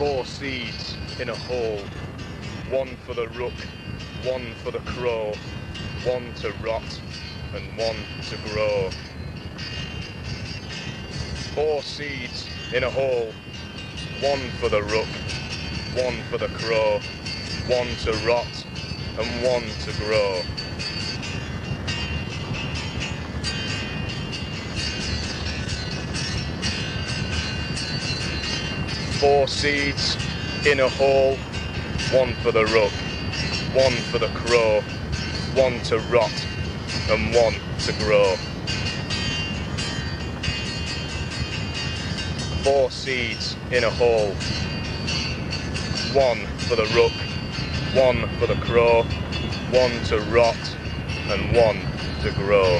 4 seeds in a hole, 1 for the rook, 1 for the crow, 1 to rot and 1 to grow. 4 seeds in a hole, 1 for the rook, 1 for the crow, 1 to rot and 1 to grow. 4 seeds in a hole, 1 for the rook, 1 for the crow, 1 to rot and 1 to grow. 4 seeds in a hole, 1 for the rook, 1 for the crow, 1 to rot and 1 to grow.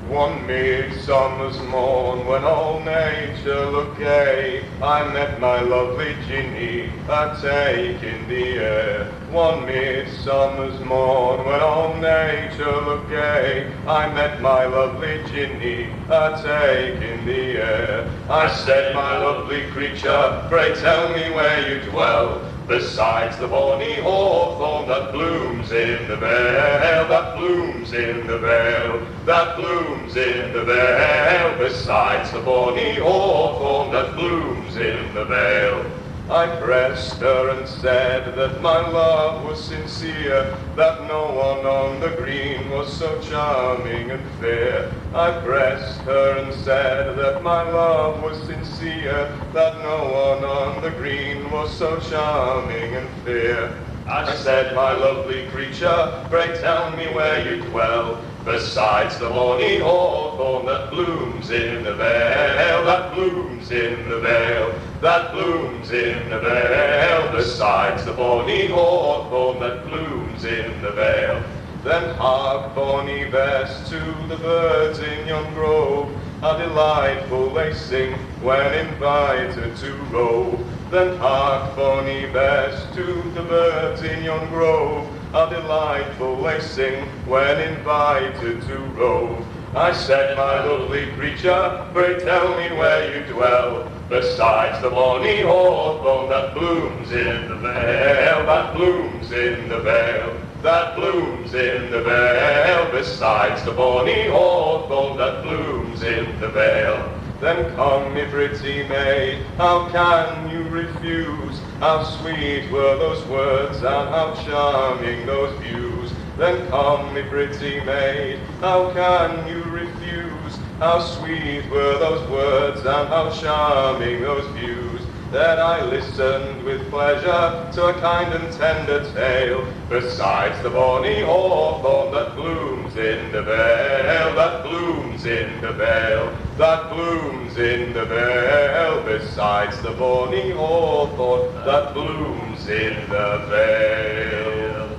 One midsummer's morn, when all nature looked gay, I met my lovely Ginny, a-take in the air. One midsummer's morn, when all nature looked gay, I met my lovely Ginny, a-take in the air. I said, my lovely creature, pray tell me where you dwell, besides the bonny hawthorn that blooms in the vale, that blooms in the vale, that blooms in the vale, besides the bonny hawthorn that blooms in the vale. I pressed her and said that my love was sincere, that no one on the green was so charming and fair. I pressed her and said that my love was sincere, that no one on the green was so charming and fair. I said, my lovely creature, pray tell me where you dwell, besides the bonny hawthorn that blooms in the vale, that blooms in the vale, that blooms in the vale, besides the bonny hawthorn that blooms in the vale. Then hark, bonny bess, to the birds in yon grove, how delightful they sing when invited to rove. Then hark, bonny bess, to the birds in yon grove, how delightful they sing when invited to rove. I said, my lovely creature, pray tell me where you dwell, besides the bonny hawthorn that blooms in the vale, that blooms in the vale, that blooms in the vale, besides the bonny hawthorn that blooms in the vale. Then come, me pretty maid, how can you refuse? How sweet were those words, and how charming those views. Then come, me pretty maid, how can you refuse? How sweet were those words, and how charming those views. Then I listened with pleasure to a kind and tender tale, besides the bonny hawthorn that blooms in the vale, that blooms in the vale, that blooms in the vale, besides the bonny hawthorn that blooms in the vale.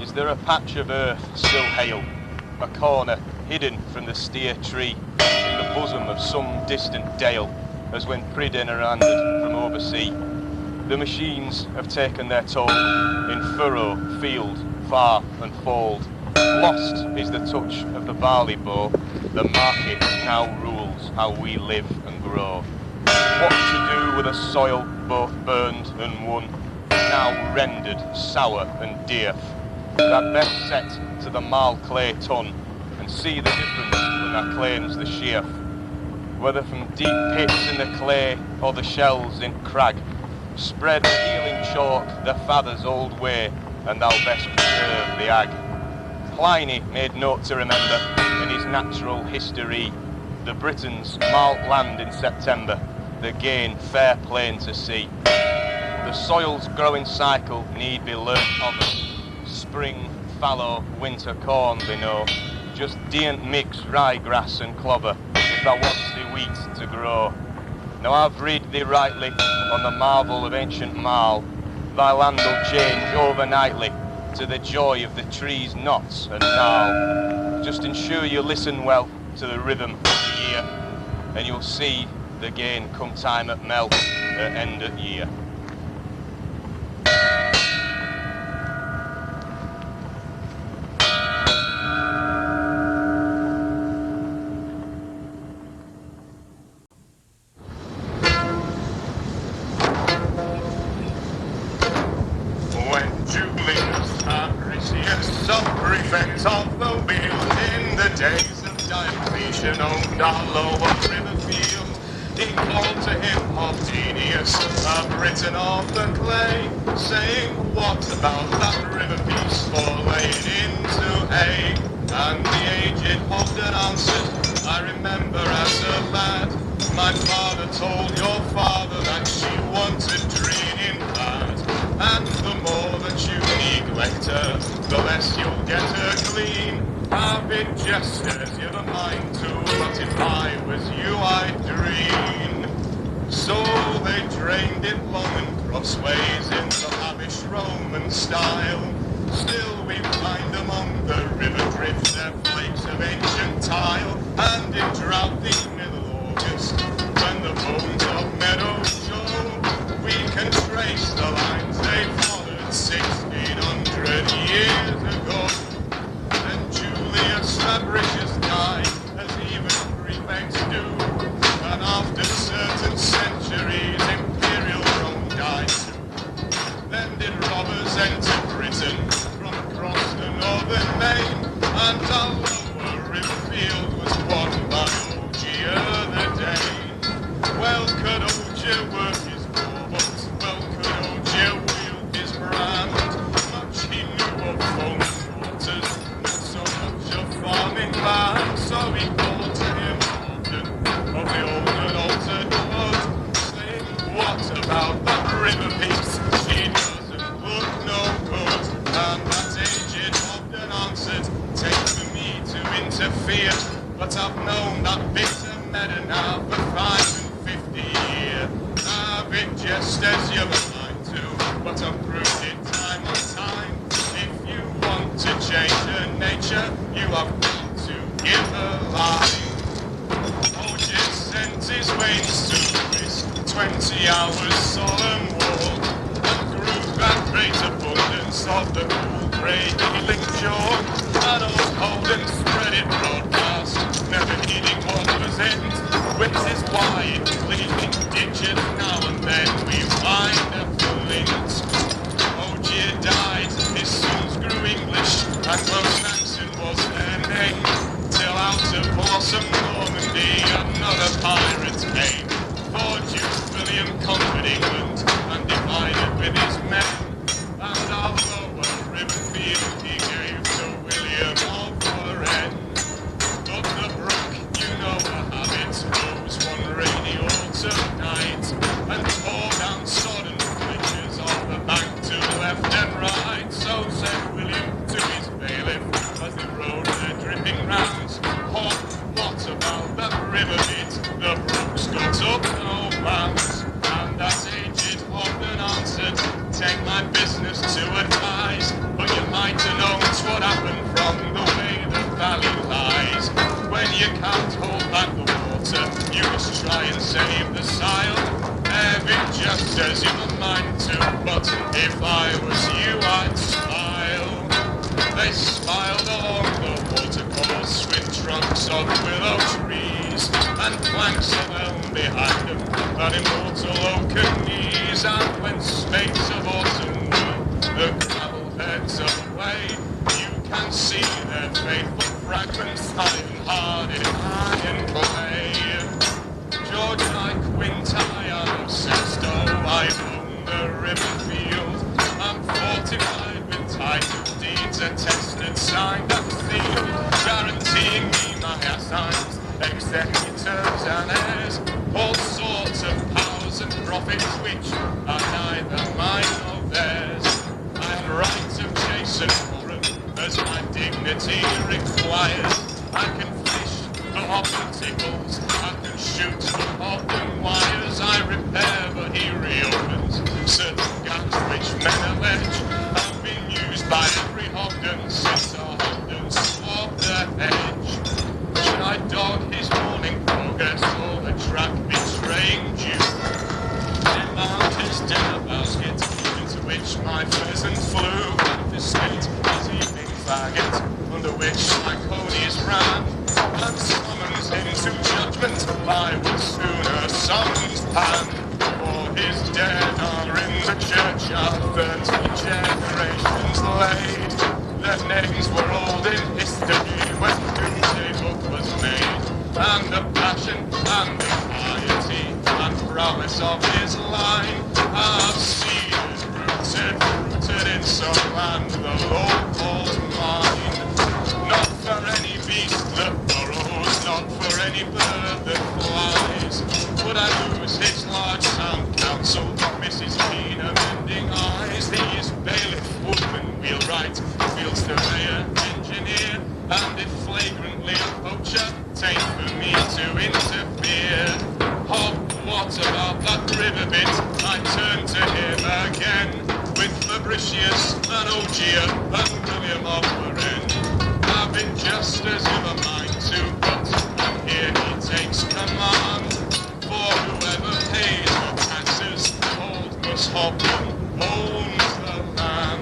Is there a patch of earth still hale, a corner hidden from the steer tree, in the bosom of some distant dale, as when fre't are landed from oversea? The machines have taken their toll, in furrow, field, far and fold. Lost is the touch of the barley bow, the market now rules how we live and grow. What to do with a soil both burned and won, now rendered sour and dear, that best set to the marl clay ton, and see the difference when that claims the sheaf. Whether from deep pits in the clay, or the shells in crag, spread healing chalk the father's old way, and thou best preserve the ag. Pliny made note to remember, in his natural history, the Britons malt land in September, the gain fair plain to see. The soil's growing cycle need be learnt of us. Spring, fallow, winter corn, they know. Just daren't mix ryegrass and clover, if thou wants the wheat to grow. Now I've read thee rightly on the marvel of ancient Marled. Thy land will change overnightly to the joy of the trees' knots and gnarled. Just ensure you listen well to the rhythm of the year, and you'll see the gain come time at melt at end of year. Prefect of the wheel in the days of Diocletian owned our lower river field. He called to him Holderness, a Briton of the clay, saying, what about that river piece laid into hay? And the aged Holdern answered, I remember as a lad, my father told your father that she wanted draining bad. And the more that you neglect her, the less you'll get her clean. Have it just as you've a mind to, but if I was you, I'd dream. So they drained it long and crossways in the lavish Roman style. Still we find among the river drifts their flakes of ancient tile. And in droughty middle August, when the bones of meadows show, we can trace the lines they followed 1600 years ago. And Julius Fabricius died, as even prefects do. And after certain centuries, imperial Rome died too. Then did robbers enter Britain from across the northern main, and our lower river field was won by Ogier the Dane. Well could Ogier work his war, but well could Ogier wield his brand. Much he knew of foaming waters, not so much of farming land. So he called to him Albion of the old and altered blood, saying, what about that river piece? She doesn't look no good. And that aged Holdern answered, take for me to interfere, but I've known that bitter meadow now for 55 years. Have it just as you're mind to, but I've proved it time on time. If you want to change her nature, you have got to give her life. Ogier sent his wains to risk 20 hours solemn walk, and through that great abundance of the cool grey healing shore, and old Holdern spread it broadcast, never heeding what was end. With his wide gleaming ditches now and then we find a flint. Ogier died, his sons grew English, and Anglo-Saxon was their name, till out of blossom Normandy another pirate came. For Duke William conquered England and divided with his men, and our lower river field he gave to William of Warren. But the brook, you know the habit, rose one rainy autumn night, and tore down sodden bridges on the bank to left and right. So said William to his bailiff as they rode their dripping rounds, what about that river bit? The brook's got up no bounds. And that aged Holdern answered, take my business to advise, but you might have known what happened from the way the valley lies. When you can't hold back the water, you must try and save the sile. Have it just as you've a mind to, but if I was you, I'd smile. They smiled along the watercourse with trunks of willow trees, and planks of elm behind them, and immortal oaken knees. And when spades of autumn were the gravel beds away, you can see their faithful fragments hard in iron clay. George I Quintian Sesto, I own the river field. I'm fortified with title deeds, attested, signed and sealed, guaranteeing me my assigns, executors and heirs, all sorts of powers and profits which are neither mine nor theirs. I'm right of chase and forum, as my dignity requires. I can fish, the hopper tickles, I can shoots of the wires I repair, but he reopens certain gaps which men allege have been used by every Hogden since our Hogden swabbed the hedge. Should I dog his morning progress or the track betraying Jew? Mount his dinner basket, into which my pheasant flew, confiscate his evening faggot, under which my ponies ran, and summons into judgment, I would sooner summons Pan, for his dead are in the churchyard 30 generations laid. Their names were old in history when Doomsday Book was made, and the passion and the piety and prowess of his line have seeded, rooted in some land the Lord calls mine. Not for any beast that burrows, not for any bird that flies, would I lose his large sound counsel, Mrs. Keen amending eyes. He is bailiff, woodman, wheelwright, wheel surveyor, engineer, and if flagrantly a poacher, taint for me to interfere. Hog, what about that river bit? I turn to him again, with Fabricius and Ogier and William of Warren, having just as if a mind to, but and here he takes command. For whoever pays the taxes, Holderness Hobden owns the land.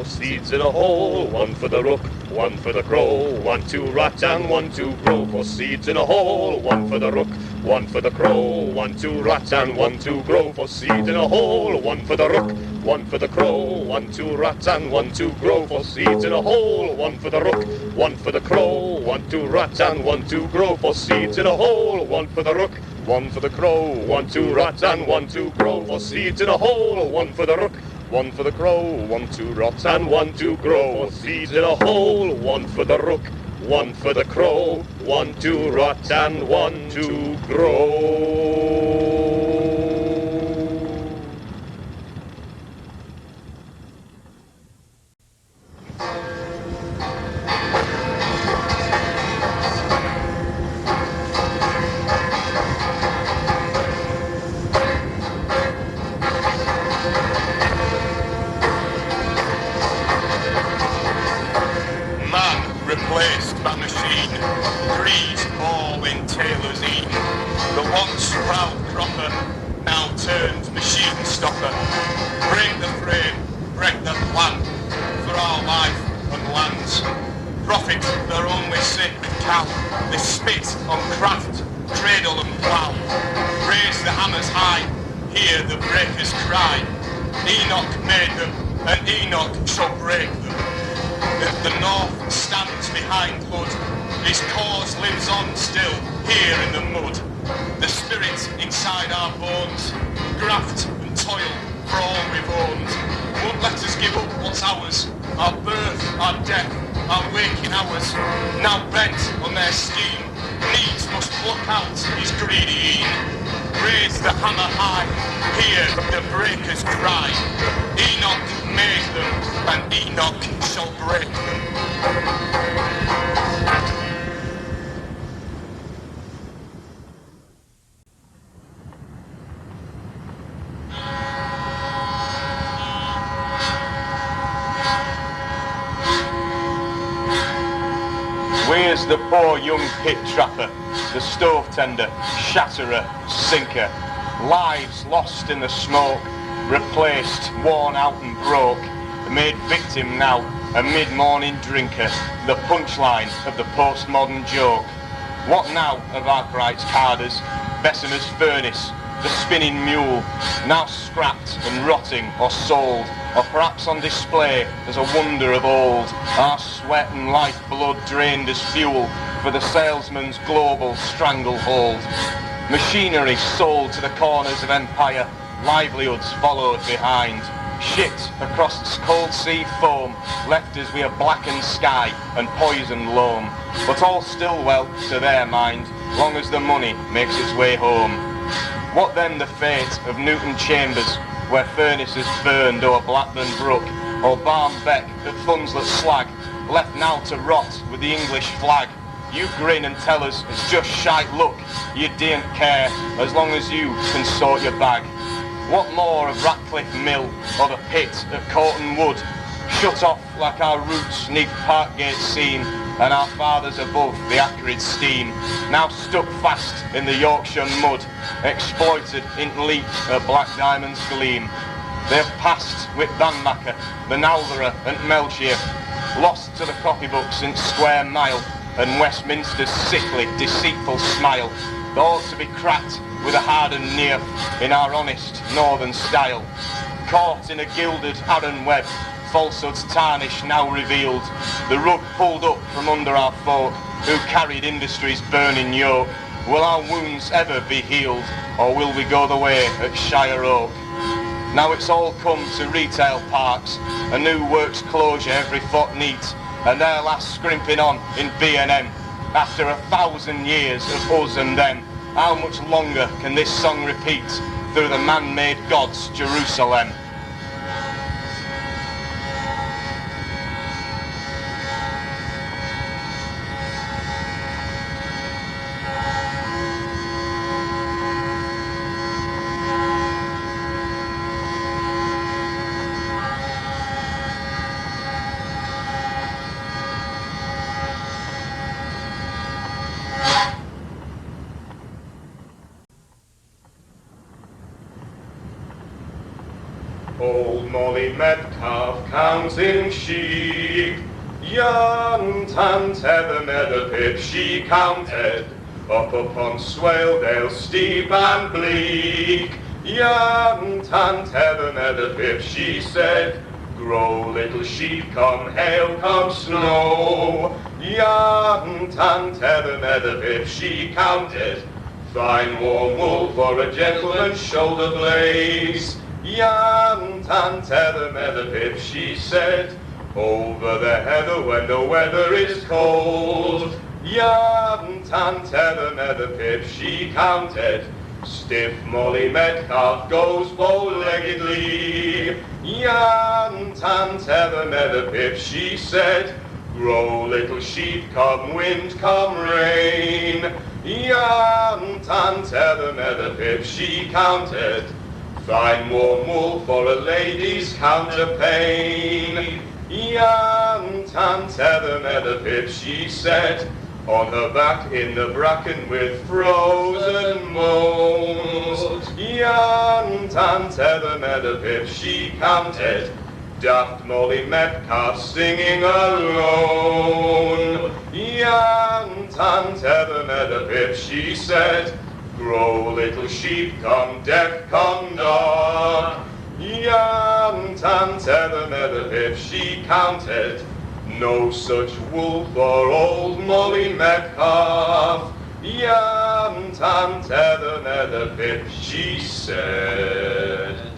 Seeds in a hole, one for the rook, one for the crow, 1, 2 rat and 1, 2 crow. 4 seeds in a hole, one for the rook, one for the crow, 1, 2 rat and 1, 2 crow. 4 seeds in a hole, one for the rook, one for the crow, 1, 2 rat and 1, 2 crow. 4 seeds in a hole, one for the rook, one for the crow, 1, 2 rat and 1, 2 crow. 4 seeds in a hole, one for the rook, one for the crow, 1, 2 rat and 1, 2 crow. 4 seeds in a hole, one for the rook, one for the crow, 1, 2 rot and 1, 2 crow. 4 seeds in a hole, one for the rook, one for the crow, 1, 2 rot and 1, 2 crow. Replaced by machine, grease all in tailor's eat. The once proud cropper, now turned machine stopper. Break the frame, break the plan, for our life and lands. Profit their only sacred cow, they spit on craft, cradle and plough. Raise the hammers high, hear the breakers cry. Enoch made them, and Enoch shall break them. The North stands behind Hood, his cause lives on still, here in the mud. The spirit inside our bones, graft and toil for all we've owned. Won't let us give up what's ours, our birth, our death, our waking hours. Now bent on their scheme, needs must pluck out his greedy een. Raise the hammer high, hear the breakers cry. Enoch made them, and Enoch shall break them. Where's the poor young pit trapper, the stove tender, shatterer, sinker, lives lost in the smoke, replaced, worn out and broke, made victim now, a mid-morning drinker, the punchline of the postmodern joke. What now of Arkwright's carders, Bessemer's furnace, the spinning mule, now scrapped and rotting or sold, or perhaps on display as a wonder of old, our sweat and lifeblood drained as fuel for the salesman's global stranglehold. Machinery sold to the corners of empire, livelihoods followed behind. Shit across its cold sea foam left us with a blackened sky and poisoned loam, but all still well to their mind, long as the money makes its way home. What then the fate of Newton Chambers, where furnaces burned o'er Blackburn Brook, or Barnbeck at Thunslet Slag, left now to rot with the English flag? You grin and tell us it's just shite luck, you daren't care as long as you can sort your bag. What more of Ratcliffe Mill or the pit at Corton Wood, shut off like our roots 'neath Parkgate scene, and our fathers above the acrid steam, now stuck fast in the Yorkshire mud, exploited in leap at Black Diamond's gleam. They have passed with Banmaker, the Nowtherer and Melchior, lost to the copybook since Square Mile, and Westminster's sickly, deceitful smile, that ought to be cracked with a hardened nerve in our honest northern style. Caught in a gilded Arran-web, falsehood's tarnish now revealed, the rug pulled up from under our folk, who carried industry's burning yoke. Will our wounds ever be healed, or will we go the way at Shire Oak? Now it's all come to retail parks, a new works closure every fortnight, and their last scrimping on in B&M. After 1,000 years of us and them, how much longer can this song repeat through the man-made God's Jerusalem? Old Molly Metcalfe counting sheep, young Tant Heather Meadowpip she counted, up upon Swaledale steep and bleak. Young Tant Heather Meadowpip she said, grow little sheep, come hail, come snow. Young Tant Heather Meadowpip she counted, fine warm wool for a gentleman's shoulder blades. Young Tant Heather Meadowpip she said, over the heather when the weather is cold. Young Tant Heather Meadowpip she counted, stiff Molly Metcalfe goes bow-leggedly. Young Tant Heather Meadowpip she said, grow little sheep, come wind, come rain. Young Tant Heather Meadowpip she counted, fine warm wool for a lady's counterpane. Young Tant Heather Meadowpip she said, on her back in the bracken with frozen moles. Young Tant Heather Meadowpip she counted, daft Molly Metcalfe singing alone. Young Tant Heather Meadowpip she said, grow little sheep, come deaf, come dark. Young Tant Heather Meadowpip she counted, no such wool for old Molly Metcalfe. Young Tant Heather Meadowpip she said.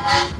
Bye.